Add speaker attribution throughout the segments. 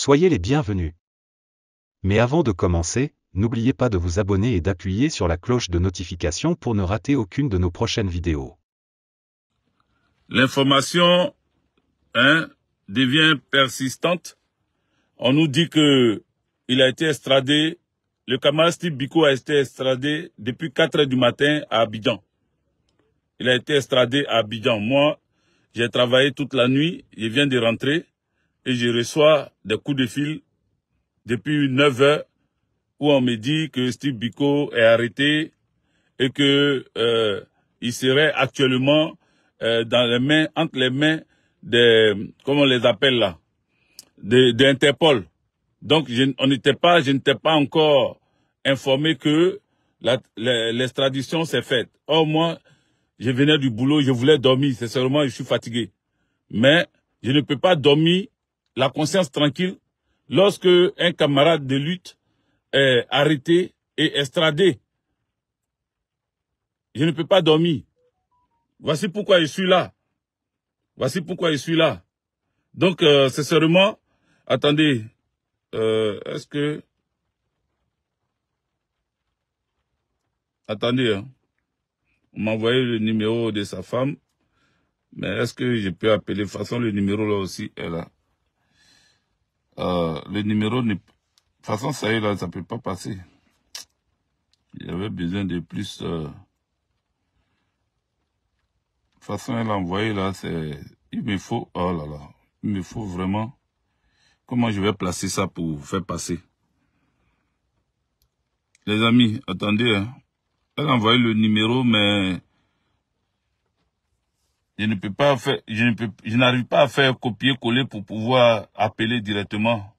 Speaker 1: Soyez les bienvenus. Mais avant de commencer, n'oubliez pas de vous abonner et d'appuyer sur la cloche de notification pour ne rater aucune de nos prochaines vidéos.
Speaker 2: L'information devient persistante. On nous dit que il a été extradé, le camarade Steve Biko a été extradé depuis 4 h du matin à Abidjan. Il a été extradé à Abidjan. Moi, j'ai travaillé toute la nuit, je viens de rentrer et je reçois des coups de fil depuis 9 h où on me dit que Steve Biko est arrêté et que il serait actuellement dans les mains, entre les mains des, comment on les appelle là, d'Interpol. Donc je n'étais pas encore informé que l'extradition s'est faite. Or moi, je venais du boulot, je voulais dormir, c'est seulement je suis fatigué. Mais je ne peux pas dormir la conscience tranquille lorsque un camarade de lutte est arrêté et extradé. Je ne peux pas dormir. Voici pourquoi je suis là. Voici pourquoi je suis là. Donc, c'est seulement... Attendez, est-ce que... Attendez, hein. On m'a envoyé le numéro de sa femme. Mais est-ce que je peux appeler? De toute façon, le numéro là aussi est là. Le numéro n'est... De toute façon, ça y est là, ça ne peut pas passer. J'avais besoin de plus... De toute façon, elle a envoyé là, c'est... Il me faut... Oh là là. Il me faut vraiment... Comment je vais placer ça pour faire passer? Les amis, attendez. Hein. Elle a envoyé le numéro, mais... Je ne peux pas faire... Je n'arrive pas à faire copier-coller pour pouvoir appeler directement.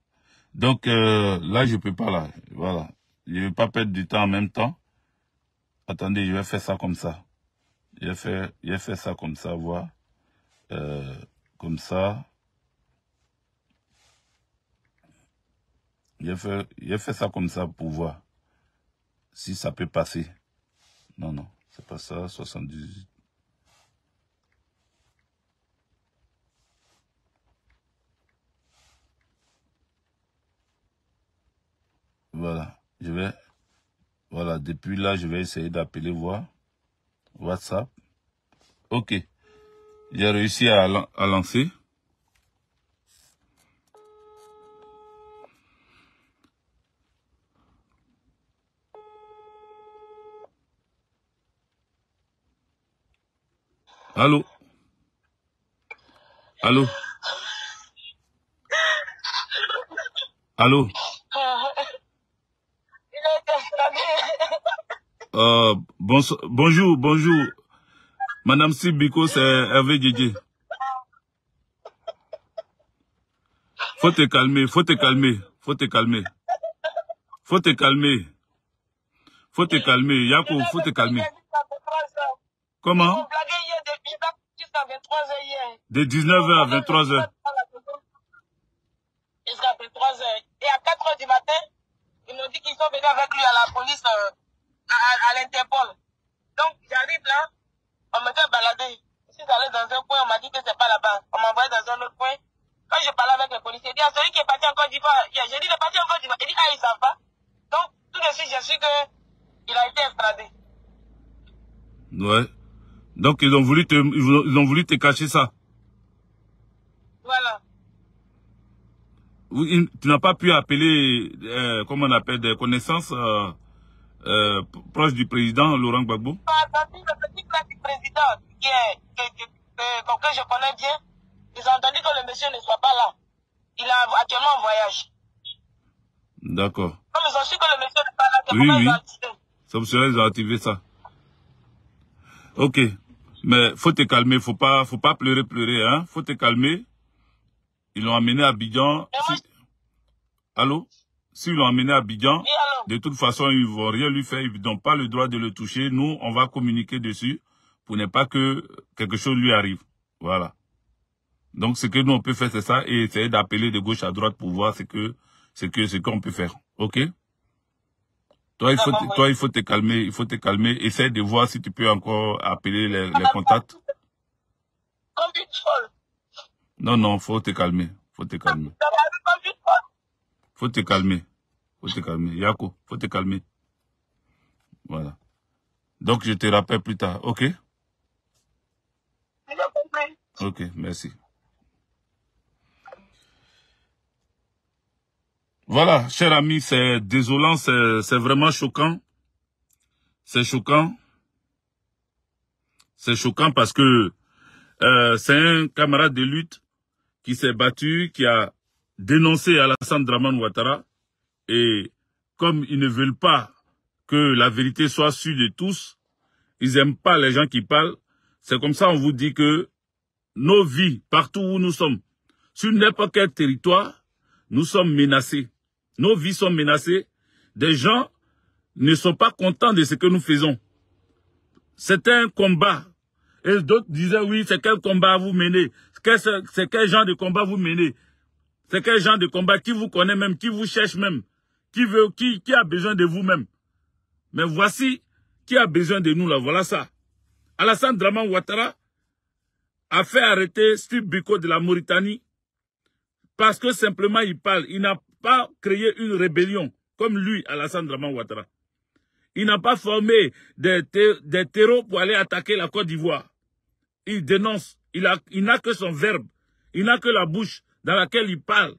Speaker 2: Donc, là, je ne peux pas là. Voilà. Je ne vais pas perdre du temps en même temps. Attendez, je vais faire ça comme ça. Je vais faire ça comme ça, voir. Comme ça. Je vais faire ça comme ça pour voir si ça peut passer. Non, non, c'est pas ça, 78. Voilà, voilà, depuis là, je vais essayer d'appeler, voir. WhatsApp. Ok, j'ai réussi à lancer. Allô? Allô? Allô? Bonjour. Madame Sibiko, c'est Hervé Djedje. Faut te calmer. Yako, faut te calmer. Comment? De 19 h à 23 h.
Speaker 3: Jusqu'à 23 h. Et à 4 h du matin, ils m'ont dit qu'ils sont venus avec lui à la police, à l'Interpol. Donc, j'arrive là, on me fait balader. Je suis allé dans un coin, on m'a dit que c'est pas là-bas. On m'a envoyé dans un autre coin. Quand je parlais avec les policiers, il dit à celui qui est parti en Côte d'Ivoire, j'ai dit, il est parti en Côte d'Ivoire. Il dit, ah, ils savent pas. Donc, tout de suite, j'ai su qu'il a été extradé.
Speaker 2: Ouais. Donc, ils ont voulu te cacher ça.
Speaker 3: Voilà.
Speaker 2: Oui, tu n'as pas pu appeler, comment on appelle, des connaissances proches du président Laurent Gbagbo?
Speaker 3: Le petit frère du président, que je connais bien, ils ont entendu que le monsieur ne soit pas là. Il est actuellement en voyage.
Speaker 2: D'accord.
Speaker 3: Comme ils ont su que le monsieur n'est pas là, c'est comment ils ont activé.
Speaker 2: C'est pour cela qu'ils ont activé ça. Ok. Mais faut te calmer, faut pas pleurer, hein. Faut te calmer. Ils l'ont amené à Abidjan. Allô? S'ils l'ont amené à Abidjan,
Speaker 3: oui,
Speaker 2: de toute façon, ils vont rien lui faire. Ils n'ont pas le droit de le toucher. Nous, on va communiquer dessus pour ne pas que quelque chose lui arrive. Voilà. Donc, ce que nous, on peut faire, c'est ça, et essayer d'appeler de gauche à droite pour voir ce qu'on peut faire. OK? Toi, il faut te calmer. Essaye de voir si tu peux encore appeler les contacts.
Speaker 3: Comme une folle.
Speaker 2: Non, faut te calmer.
Speaker 3: Comme une folle.
Speaker 2: Faut te calmer. Faut te calmer. Yako, faut te calmer. Voilà. Donc, je te rappelle plus tard. OK?
Speaker 3: J'ai compris.
Speaker 2: OK, merci. Voilà, cher ami, c'est désolant, c'est vraiment choquant. C'est choquant. C'est choquant parce que c'est un camarade de lutte qui s'est battu, qui a dénoncé Alassane Dramane Ouattara. Et comme ils ne veulent pas que la vérité soit sûre de tous, ils n'aiment pas les gens qui parlent. C'est comme ça on vous dit que nos vies, partout où nous sommes, sur n'importe quel territoire, nous sommes menacés. Nos vies sont menacées. Des gens ne sont pas contents de ce que nous faisons. C'est un combat. Et d'autres disaient, oui, c'est quel combat vous menez? C'est quel genre de combat vous menez? C'est quel genre de combat? Qui vous connaît même? Qui vous cherche même? Qui a besoin de vous-même? Mais voici qui a besoin de nous là. Voilà ça. Alassane Dramane Ouattara a fait arrêter Steve Biko de la Mauritanie parce que simplement il parle. Il n'a pas créé une rébellion comme lui, Alassane Dramane Ouattara. Il n'a pas formé des terreaux pour aller attaquer la Côte d'Ivoire. Il dénonce. Il n'a que son verbe. Il n'a que la bouche dans laquelle il parle.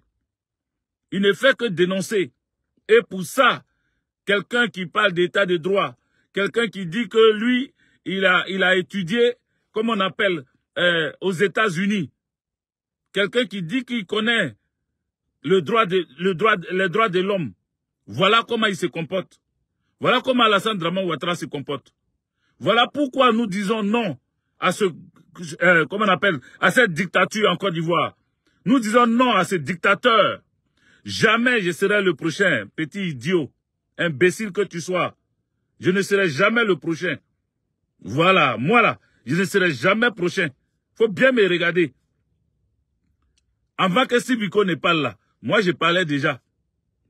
Speaker 2: Il ne fait que dénoncer. Et pour ça, quelqu'un qui parle d'état de droit, quelqu'un qui dit que lui, il a étudié, comme on appelle, aux États-Unis. Quelqu'un qui dit qu'il connaît les droits de l'homme. Voilà comment il se comporte. Voilà comment Alassane Dramane Ouattara se comporte. Voilà pourquoi nous disons non à comment on appelle, à cette dictature en Côte d'Ivoire. Nous disons non à ce dictateur. Jamais je serai le prochain, petit idiot, imbécile que tu sois. Je ne serai jamais le prochain. Voilà, moi là, je ne serai jamais prochain. Faut bien me regarder. Avant que Steve Biko ne parle là, moi je parlais déjà.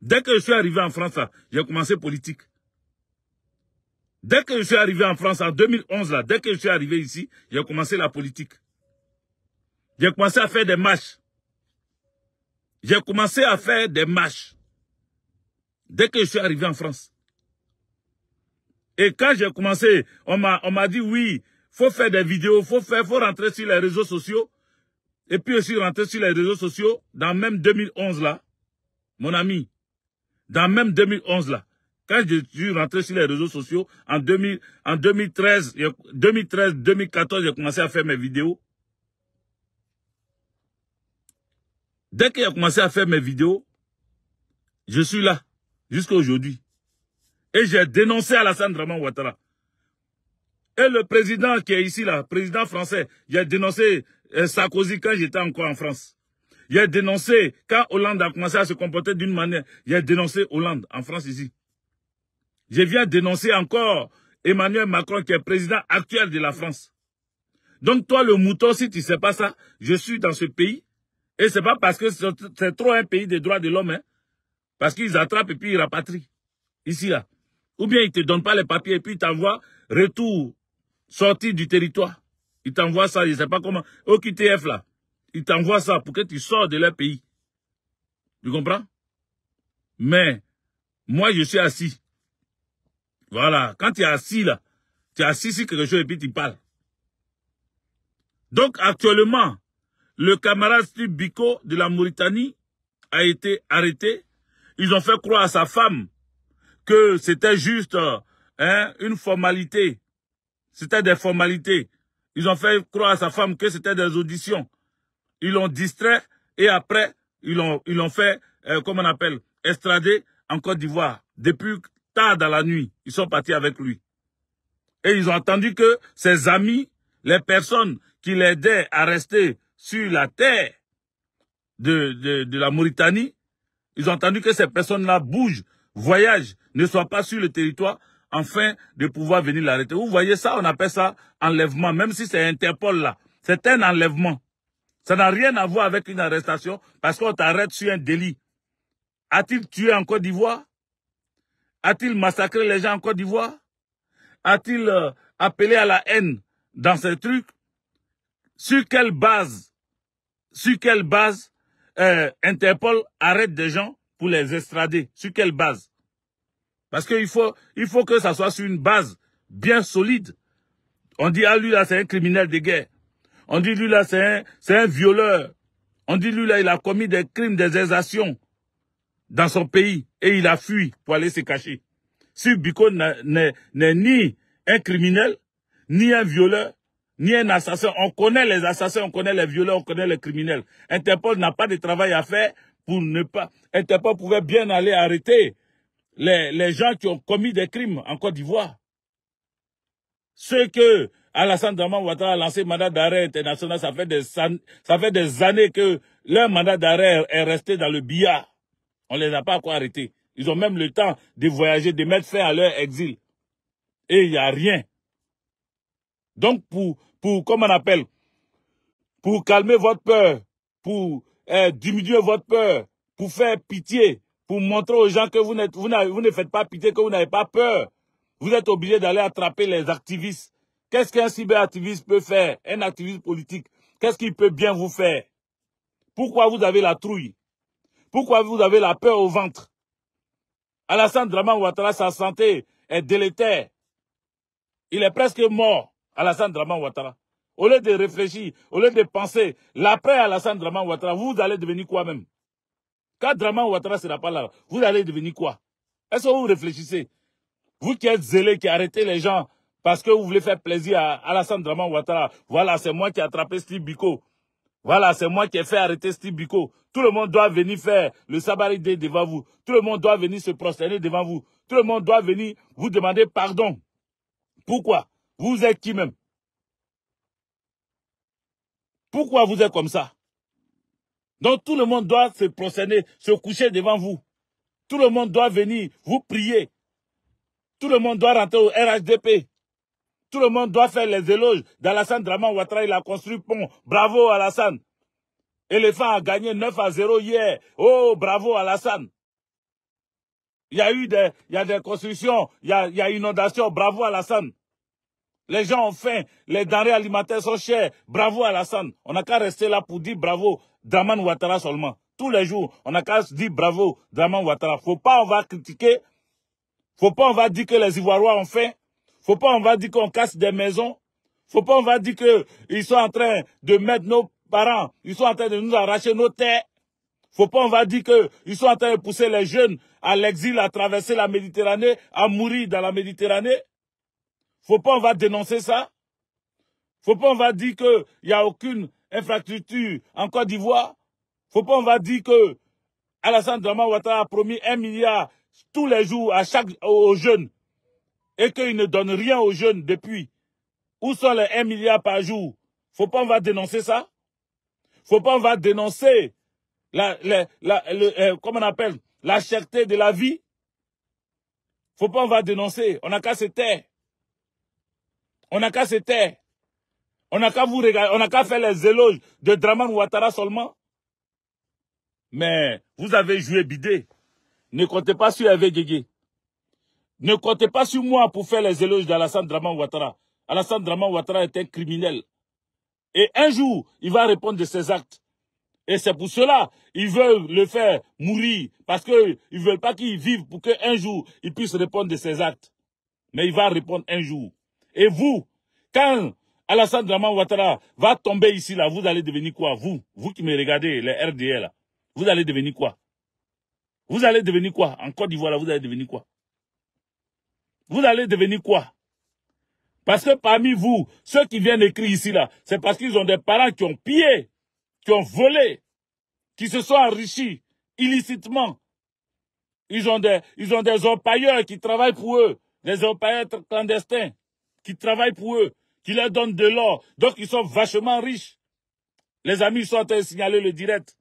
Speaker 2: Dès que je suis arrivé en France, j'ai commencé politique. Dès que je suis arrivé en France en 2011, là, dès que je suis arrivé ici, j'ai commencé la politique. J'ai commencé à faire des marches. J'ai commencé à faire des marches. Dès que je suis arrivé en France. Et quand j'ai commencé, on m'a dit oui, faut faire des vidéos, faut rentrer sur les réseaux sociaux. Et puis aussi rentrer sur les réseaux sociaux dans même 2011 là, mon ami. Dans même 2011 là. Quand je suis rentré sur les réseaux sociaux, en 2013, 2014, j'ai commencé à faire mes vidéos. Dès qu'il a commencé à faire mes vidéos, je suis là, jusqu'à aujourd'hui. Et j'ai dénoncé Alassane Dramane Ouattara. Et le président qui est ici, là, président français, j'ai dénoncé Sarkozy quand j'étais encore en France. J'ai dénoncé, quand Hollande a commencé à se comporter d'une manière, j'ai dénoncé Hollande en France ici. Je viens dénoncer encore Emmanuel Macron qui est président actuel de la France. Donc toi le mouton, si tu ne sais pas ça, je suis dans ce pays. Et ce n'est pas parce que c'est trop un pays des droits de l'homme. Hein, parce qu'ils attrapent et puis ils rapatrient. Ici, là. Ou bien ils ne te donnent pas les papiers et puis ils t'envoient retour, sortie du territoire. Ils t'envoient ça, je ne sais pas comment. Au QTF là. Ils t'envoient ça pour que tu sors de leur pays. Tu comprends? Mais moi je suis assis. Voilà, quand tu es assis là, tu es assis sur quelque chose et puis tu parles. Donc actuellement, le camarade Steve Biko de la Mauritanie a été arrêté. Ils ont fait croire à sa femme que c'était juste une formalité. C'était des formalités. Ils ont fait croire à sa femme que c'était des auditions. Ils l'ont distrait et après, ils l'ont fait, comment on appelle, extrader en Côte d'Ivoire. Depuis tard dans la nuit, ils sont partis avec lui. Et ils ont entendu que ses amis, les personnes qui l'aidaient à rester sur la terre de la Mauritanie, ils ont entendu que ces personnes-là bougent, voyagent, ne soient pas sur le territoire, afin de pouvoir venir l'arrêter. Vous voyez ça, on appelle ça enlèvement, même si c'est Interpol là. C'est un enlèvement. Ça n'a rien à voir avec une arrestation, parce qu'on t'arrête sur un délit. A-t-il tué en Côte d'Ivoire? A-t-il massacré les gens en Côte d'Ivoire? A-t-il appelé à la haine dans ces trucs? Sur quelle base Interpol arrête des gens pour les extrader. Sur quelle base? Parce qu'il faut que ça soit sur une base bien solide. On dit, ah, lui là, c'est un criminel de guerre. On dit, lui là, c'est un violeur. On dit, lui là, il a commis des crimes, des exactions dans son pays. Et il a fui pour aller se cacher. Si Biko n'est ni un criminel, ni un violeur, ni un assassin. On connaît les assassins, on connaît les violeurs, on connaît les criminels. Interpol n'a pas de travail à faire pour ne pas... Interpol pouvait bien aller arrêter les gens qui ont commis des crimes en Côte d'Ivoire. Ceux que Alassane Dramane Ouattara a lancé mandat d'arrêt international, ça fait des années que leur mandat d'arrêt est resté dans le billard. On les a pas encore arrêtés. Ils ont même le temps de voyager, de mettre fin à leur exil. Et il n'y a rien. Donc, comment on appelle, pour calmer votre peur, pour diminuer votre peur, pour faire pitié, pour montrer aux gens que vous ne faites pas pitié, que vous n'avez pas peur, vous êtes obligé d'aller attraper les activistes. Qu'est-ce qu'un cyberactiviste peut faire, un activiste politique? Qu'est-ce qu'il peut bien vous faire? Pourquoi vous avez la trouille? Pourquoi vous avez la peur au ventre? Alassane Dramane Ouattara, sa santé est délétère. Il est presque mort, Alassane Dramane Ouattara. Au lieu de réfléchir, au lieu de penser, l'après Alassane Dramane Ouattara, vous allez devenir quoi même? Quand Dramane Ouattara ne sera pas là, vous allez devenir quoi? Est-ce que vous réfléchissez? Vous qui êtes zélés, qui arrêtez les gens parce que vous voulez faire plaisir à Alassane Dramane Ouattara. Voilà, c'est moi qui ai attrapé Steve Biko. Voilà, c'est moi qui ai fait arrêter Steve Biko. Tout le monde doit venir faire le sabarité devant vous. Tout le monde doit venir se prosterner devant vous. Tout le monde doit venir vous demander pardon. Pourquoi? Vous êtes qui même? Pourquoi vous êtes comme ça? Donc tout le monde doit se prosterner, se coucher devant vous. Tout le monde doit venir vous prier. Tout le monde doit rentrer au RHDP. Tout le monde doit faire les éloges d'Alassane Dramane Ouattara. Il a construit pont. Bravo Alassane. Éléphant a gagné 9-0 hier. Oh, bravo Alassane. Il y a des constructions, il y a inondation. Bravo Alassane. Les gens ont faim, les denrées alimentaires sont chères. Bravo Alassane. On n'a qu'à rester là pour dire bravo Dramane Ouattara seulement. Tous les jours, on n'a qu'à dire bravo Dramane Ouattara. Faut pas on va critiquer. Faut pas on va dire que les Ivoiriens ont faim. Faut pas on va dire qu'on casse des maisons. Faut pas on va dire qu'ils sont en train de mettre nos parents, ils sont en train de nous arracher nos terres. Faut pas on va dire qu'ils sont en train de pousser les jeunes à l'exil, à traverser la Méditerranée, à mourir dans la Méditerranée. Faut pas on va dénoncer ça. Faut pas on va dire qu'il n'y a aucune infrastructure en Côte d'Ivoire. Faut pas on va dire que Alassane Dramane Ouattara a promis 1 milliard tous les jours aux jeunes et qu'il ne donne rien aux jeunes depuis. Où sont les 1 milliard par jour? Faut pas on va dénoncer ça. Faut pas on va dénoncer comment on appelle, la cherté de la vie. Faut pas on va dénoncer. On n'a qu'à se taire. On n'a qu'à se taire. On n'a qu'à vous regarder. On n'a qu'à faire les éloges de Dramane Ouattara seulement. Mais vous avez joué bidé. Ne comptez pas sur Hervé Guégué. Ne comptez pas sur moi pour faire les éloges d'Alassane Dramane Ouattara. Alassane Dramane Ouattara est un criminel. Et un jour, il va répondre de ses actes. Et c'est pour cela ils veulent le faire mourir. Parce qu'ils ne veulent pas qu'il vive pour qu'un jour, il puisse répondre de ses actes. Mais il va répondre un jour. Et vous, quand Alassane Dramane Ouattara va tomber ici, là, vous allez devenir quoi? Vous qui me regardez, les RDA, là, vous allez devenir quoi? Vous allez devenir quoi? En Côte d'Ivoire, là, vous allez devenir quoi? Vous allez devenir quoi? Parce que parmi vous, ceux qui viennent écrire ici, là, c'est parce qu'ils ont des parents qui ont pillé, qui ont volé, qui se sont enrichis illicitement. Ils ont des orpailleurs qui travaillent pour eux, des orpailleurs clandestins qui travaillent pour eux, qui leur donnent de l'or. Donc, ils sont vachement riches. Les amis sont en train de signaler le direct.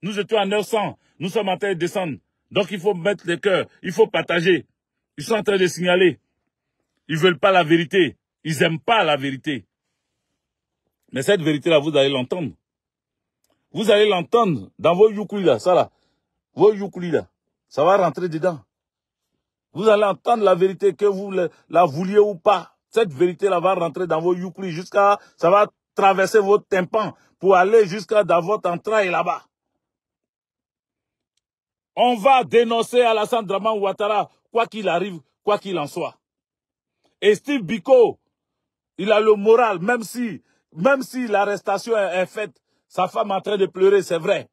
Speaker 2: Nous étions à 900, nous sommes en train de descendre. Donc, il faut mettre les cœurs, il faut partager. Ils sont en train de signaler. Ils veulent pas la vérité. Ils aiment pas la vérité. Mais cette vérité-là, vous allez l'entendre. Vous allez l'entendre dans vos youkoulis là, ça là. Vos youkoulis là. Ça va rentrer dedans. Vous allez entendre la vérité, que vous la vouliez ou pas. Cette vérité-là va rentrer dans vos youkoulis jusqu'à, ça va traverser votre tympan pour aller jusqu'à dans votre entraille là-bas. On va dénoncer Alassane Dramane Ouattara, quoi qu'il arrive, quoi qu'il en soit. Et Steve Biko, il a le moral, même si l'arrestation est faite, sa femme est en train de pleurer, c'est vrai.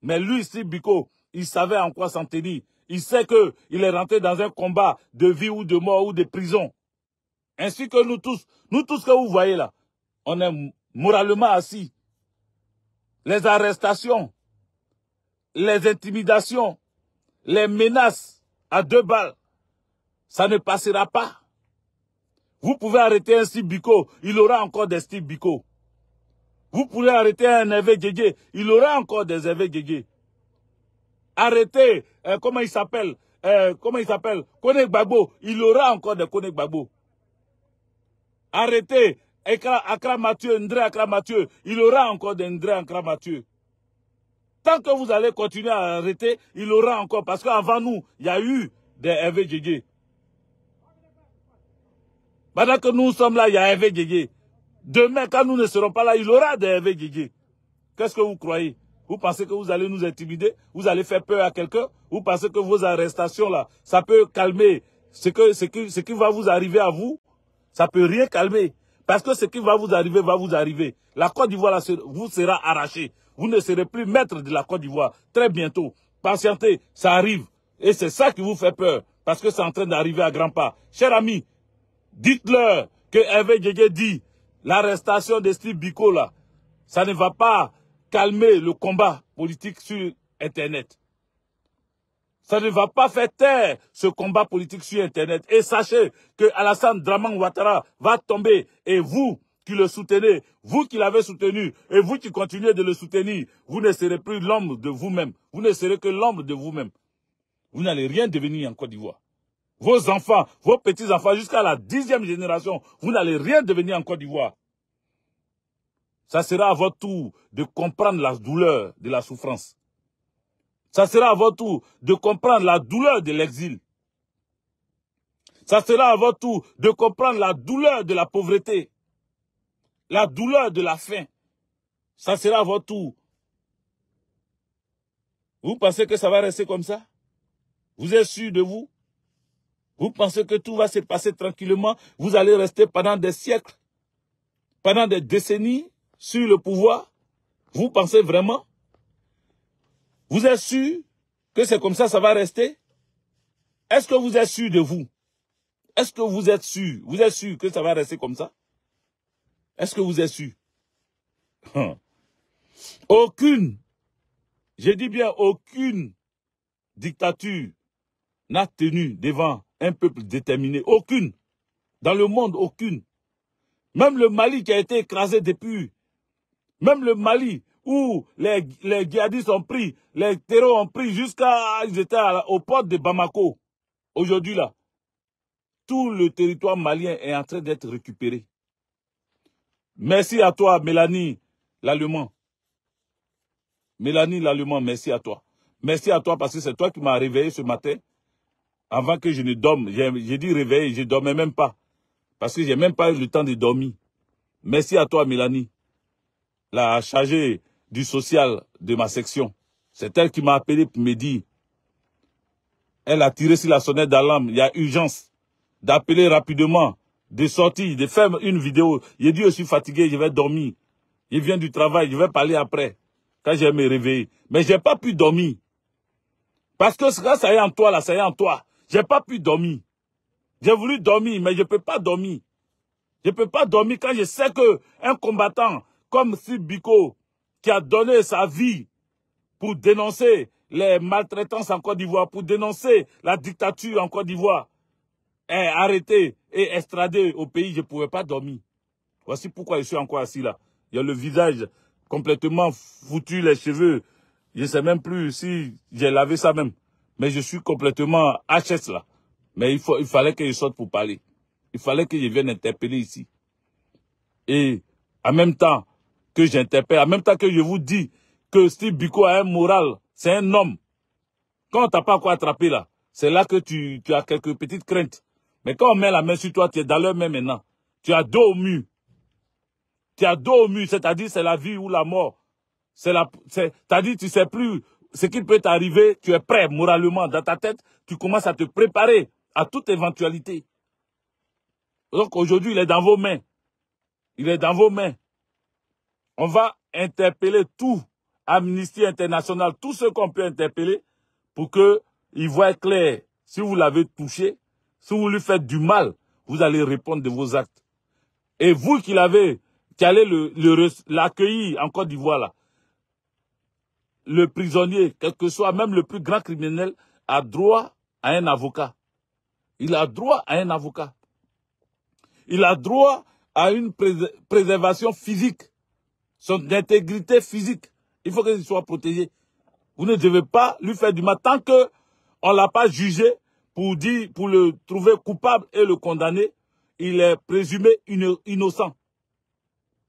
Speaker 2: Mais lui, Steve Biko, il savait en quoi s'en tenir. Il sait qu'il est rentré dans un combat de vie ou de mort ou de prison. Ainsi que nous tous que vous voyez là, on est moralement assis. Les arrestations, les intimidations, les menaces à 2 balles, ça ne passera pas. Vous pouvez arrêter un Steve Biko, il aura encore des Steve Biko. Vous pouvez arrêter un Hervé Guégué, il aura encore des Hervé Guégué. Arrêtez, comment il s'appelle Kone Gbagbo, il aura encore des Kone Gbagbo. Arrêtez, Accra Mathieu, Ndré Accra Mathieu, il aura encore des Ndré Accra Mathieu. Tant que vous allez continuer à arrêter, il aura encore, parce qu'avant nous, il y a eu des Hervé Guégué. Pendant que nous sommes là, il y a Hervé Guégué. Demain, quand nous ne serons pas là, il aura des Hervé Guégué. Qu'est-ce que vous croyez? Vous pensez que vous allez nous intimider? Vous allez faire peur à quelqu'un? Vous pensez que vos arrestations là, ça peut calmer ce qui va vous arriver à vous? Ça peut rien calmer. Parce que ce qui va vous arriver, va vous arriver. La Côte d'Ivoire vous sera arrachée. Vous ne serez plus maître de la Côte d'Ivoire. Très bientôt. Patientez, ça arrive. Et c'est ça qui vous fait peur. Parce que c'est en train d'arriver à grands pas. Chers amis, dites-leur que Hervé Guégué dit, l'arrestation de Steve Biko là, ça ne va pas calmer le combat politique sur Internet. Ça ne va pas faire taire ce combat politique sur Internet. Et sachez que Alassane Dramane Ouattara va tomber. Et vous qui le soutenez, vous qui l'avez soutenu, et vous qui continuez de le soutenir, vous ne serez plus l'ombre de vous-même. Vous ne serez que l'ombre de vous-même. Vous n'allez rien devenir en Côte d'Ivoire. Vos enfants, vos petits-enfants, jusqu'à la 10e génération, vous n'allez rien devenir en Côte d'Ivoire. Ça sera à votre tour de comprendre la douleur de la souffrance. Ça sera à votre tour de comprendre la douleur de l'exil. Ça sera à votre tour de comprendre la douleur de la pauvreté. La douleur de la faim. Ça sera à votre tour. Vous pensez que ça va rester comme ça? Vous êtes sûr de vous? Vous pensez que tout va se passer tranquillement? Vous allez rester pendant des siècles, pendant des décennies sur le pouvoir? Vous pensez vraiment? Vous êtes sûr que c'est comme ça, ça va rester? Est-ce que vous êtes sûr de vous? Est-ce que vous êtes sûr? Vous êtes sûr que ça va rester comme ça? Est-ce que vous êtes sûr? Aucune, je dis bien aucune dictature n'a tenu devant un peuple déterminé. Aucune. Dans le monde, aucune. Même le Mali qui a été écrasé depuis. Même le Mali où les djihadistes ont pris, les terroristes ont pris jusqu'à... Ils étaient aux portes de Bamako. Aujourd'hui là, tout le territoire malien est en train d'être récupéré. Merci à toi, Mélanie Lallemand. Mélanie Lallemand, merci à toi. Merci à toi parce que c'est toi qui m'as réveillé ce matin. Avant que je ne dorme, j'ai dit réveiller, je ne dormais même pas. Parce que je n'ai même pas eu le temps de dormir. Merci à toi, Mélanie, la chargée du social de ma section. C'est elle qui m'a appelé pour me dire. Elle a tiré sur la sonnette d'alarme. Il y a urgence d'appeler rapidement, de sortir, de faire une vidéo. J'ai dit, je suis fatigué, je vais dormir. Je viens du travail, je vais parler après, quand je vais me réveiller. Mais je n'ai pas pu dormir. Parce que quand ça y est en toi, là, ça y est en toi. Je n'ai pas pu dormir. J'ai voulu dormir, mais je ne peux pas dormir. Je ne peux pas dormir quand je sais qu'un combattant comme Steve Biko, qui a donné sa vie pour dénoncer les maltraitances en Côte d'Ivoire, pour dénoncer la dictature en Côte d'Ivoire, est arrêté et extradé au pays, je ne pouvais pas dormir. Voici pourquoi je suis encore assis là. Il y a le visage complètement foutu, les cheveux. Je ne sais même plus si j'ai lavé ça même. Mais je suis complètement HS là. Mais il fallait que je sorte pour parler. Il fallait que je vienne interpeller ici. Et en même temps que j'interpelle, en même temps que je vous dis que Steve Biko a un moral, c'est un homme. Quand on t'a pas quoi attraper là, c'est là que tu as quelques petites craintes. Mais quand on met la main sur toi, tu es dans leur main maintenant. Tu as dos au mur. Tu as dos au mur, c'est-à-dire c'est la vie ou la mort. C'est-à-dire tu sais plus ce qui peut t'arriver, tu es prêt moralement dans ta tête, tu commences à te préparer à toute éventualité. Donc aujourd'hui, il est dans vos mains. Il est dans vos mains. On va interpeller tout Amnesty International, tous ceux qu'on peut interpeller pour qu'ils voient clair. Si vous l'avez touché, si vous lui faites du mal, vous allez répondre de vos actes. Et vous qui allez l'accueillir en Côte d'Ivoire, là, le prisonnier, quel que soit, même le plus grand criminel, a droit à un avocat. Il a droit à un avocat. Il a droit à une préservation physique. Son intégrité physique. Il faut qu'il soit protégé. Vous ne devez pas lui faire du mal. Tant qu'on ne l'a pas jugé pour le trouver coupable et le condamner, il est présumé innocent.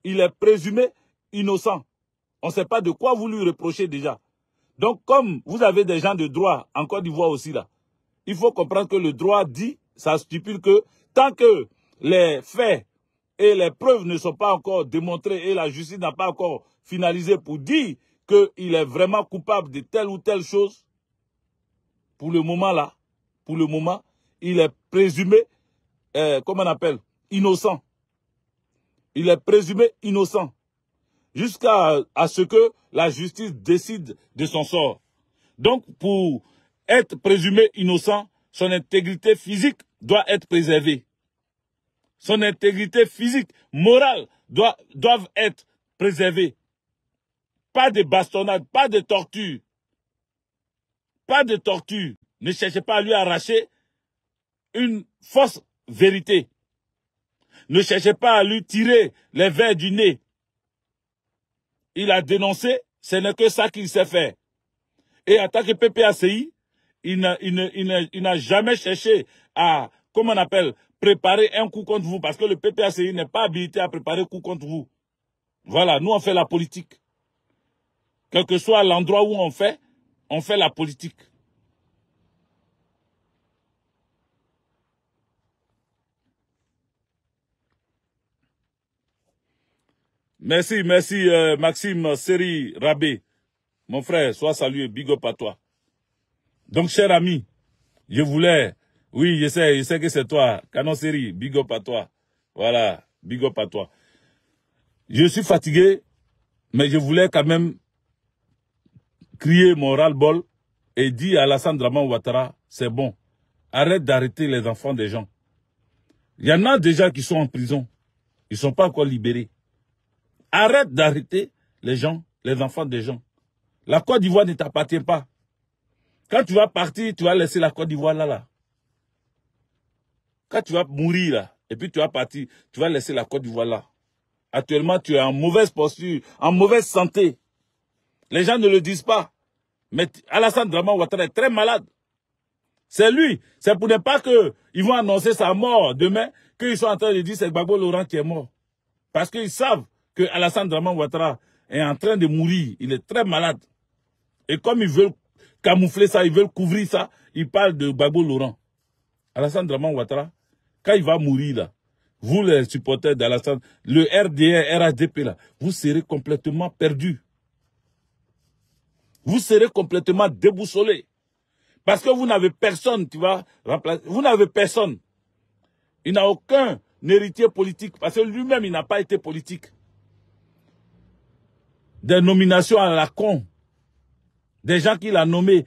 Speaker 2: Il est présumé innocent. On ne sait pas de quoi vous lui reprochez déjà. Donc, comme vous avez des gens de droit en Côte d'Ivoire aussi là, il faut comprendre que le droit dit, ça stipule que tant que les faits et les preuves ne sont pas encore démontrées et la justice n'a pas encore finalisé pour dire qu'il est vraiment coupable de telle ou telle chose, pour le moment là, il est présumé, comment on appelle, innocent. Il est présumé innocent. Jusqu'à ce que la justice décide de son sort. Donc, pour être présumé innocent, son intégrité physique doit être préservée. Son intégrité physique, morale, doivent être préservées. Pas de bastonnade, pas de torture. Pas de torture. Ne cherchez pas à lui arracher une fausse vérité. Ne cherchez pas à lui tirer les vers du nez. Il a dénoncé, ce n'est que ça qu'il sait faire. Et en tant que PPACI, il n'a jamais cherché à, comment on appelle, préparer un coup contre vous, parce que le PPACI n'est pas habilité à préparer un coup contre vous. Voilà, nous on fait la politique. Quel que soit l'endroit où on fait la politique. Merci, Maxime Seri Rabé. Mon frère, sois salué, big up à toi. Donc, cher ami, je voulais, oui, je sais que c'est toi, Canon Seri, big up à toi. Voilà, big up à toi. Je suis fatigué, mais je voulais quand même crier mon ras-le-bol et dire à Alassane Dramane Ouattara, c'est bon, arrête d'arrêter les enfants des gens. Il y en a déjà qui sont en prison, ils ne sont pas encore libérés. Arrête d'arrêter les gens, les enfants des gens. La Côte d'Ivoire ne t'appartient pas. Quand tu vas partir, tu vas laisser la Côte d'Ivoire là. Quand tu vas mourir là, et puis tu vas partir, tu vas laisser la Côte d'Ivoire là. Actuellement, tu es en mauvaise posture, en mauvaise santé. Les gens ne le disent pas. Mais Alassane Dramane Ouattara est très malade. C'est lui. C'est pour ne pas qu'ils vont annoncer sa mort demain, qu'ils sont en train de dire que c'est Gbagbo Laurent qui est mort. Parce qu'ils savent que Alassane Dramane Ouattara est en train de mourir. Il est très malade. Et comme ils veulent camoufler ça, ils veulent couvrir ça, ils parlent de Gbagbo Laurent. Alassane Dramane Ouattara, quand il va mourir là, vous les supporters d'Alassane, le RDR, RHDP là, vous serez complètement perdus. Vous serez complètement déboussolés. Parce que vous n'avez personne, tu vois, remplacer. Vous n'avez personne. Il n'a aucun héritier politique, parce que lui-même, il n'a pas été politique. Des nominations à la con. Des gens qu'il a nommés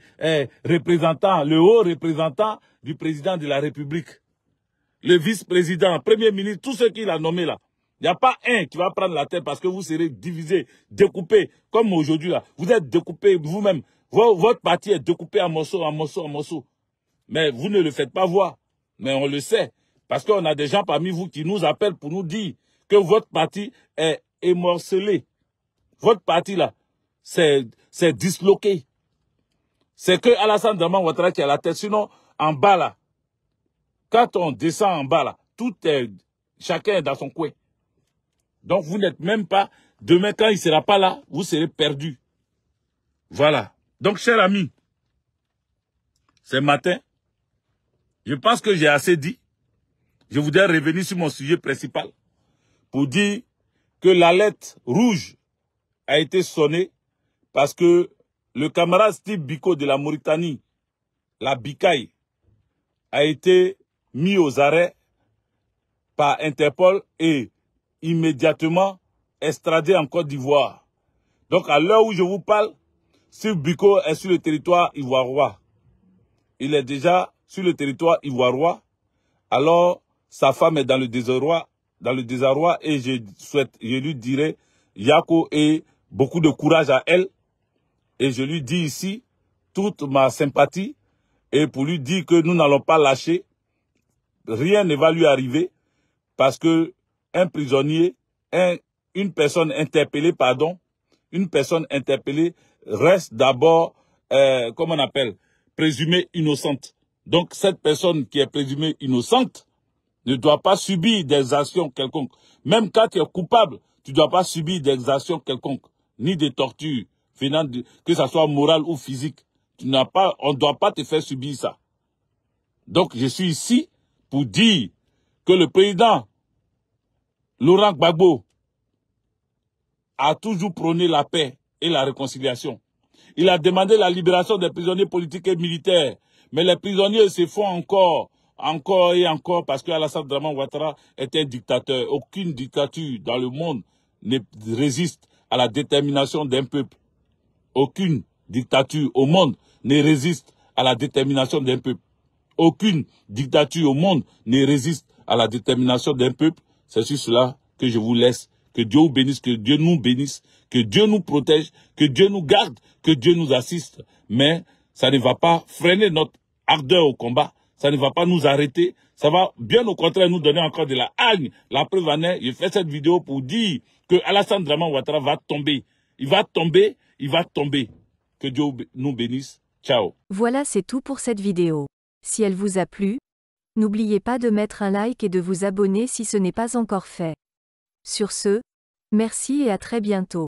Speaker 2: représentants, le haut représentant du président de la République. Le vice-président, premier ministre, tous ceux qu'il a nommés là. Il n'y a pas un qui va prendre la tête parce que vous serez divisés, découpés, comme aujourd'hui là. Vous êtes découpés vous-même. Votre parti est découpé en morceaux, en morceaux, en morceaux. Mais vous ne le faites pas voir. Mais on le sait. Parce qu'on a des gens parmi vous qui nous appellent pour nous dire que votre parti est émorcelé. Votre parti là, c'est disloqué. C'est que Alassane Dramane Ouattara qui a la tête. Sinon, en bas là, quand on descend en bas là, chacun est dans son coin. Donc vous n'êtes même pas, demain quand il ne sera pas là, vous serez perdus. Voilà. Donc chers amis, ce matin, je pense que j'ai assez dit. Je voudrais revenir sur mon sujet principal pour dire que l'alerte rouge a été sonnée parce que le camarade Steve Biko de la Mauritanie, la Bikaï, a été mis aux arrêts par Interpol et immédiatement extradé en Côte d'Ivoire. Donc à l'heure où je vous parle, Steve Biko est sur le territoire ivoirois. Il est déjà sur le territoire ivoirois. Alors sa femme est dans le désarroi et je lui dirai Yako et beaucoup de courage à elle. Et je lui dis ici toute ma sympathie et pour lui dire que nous n'allons pas lâcher. Rien ne va lui arriver parce que un prisonnier, une personne interpellée reste d'abord, comment on appelle, présumée innocente. Donc cette personne qui est présumée innocente ne doit pas subir des actions quelconques. Même quand tu es coupable, tu ne dois pas subir des actions quelconques, ni des tortures, que ce soit morale ou physique. On ne doit pas te faire subir ça. Donc je suis ici pour dire que le président Laurent Gbagbo a toujours prôné la paix et la réconciliation. Il a demandé la libération des prisonniers politiques et militaires. Mais les prisonniers se font encore et encore parce que Alassane Dramane Ouattara est un dictateur. Aucune dictature dans le monde ne résiste à la détermination d'un peuple. Aucune dictature au monde ne résiste à la détermination d'un peuple. Aucune dictature au monde ne résiste à la détermination d'un peuple. C'est sur cela que je vous laisse. Que Dieu vous bénisse, que Dieu nous bénisse, que Dieu nous protège, que Dieu nous garde, que Dieu nous assiste. Mais ça ne va pas freiner notre ardeur au combat. Ça ne va pas nous arrêter. Ça va bien au contraire nous donner encore de la haine. La preuve en est, je fais cette vidéo pour dire que Alassane Dramane Ouattara va tomber. Il va tomber, il va tomber. Que Dieu nous bénisse. Ciao.
Speaker 4: Voilà, c'est tout pour cette vidéo. Si elle vous a plu, n'oubliez pas de mettre un like et de vous abonner si ce n'est pas encore fait. Sur ce, merci et à très bientôt.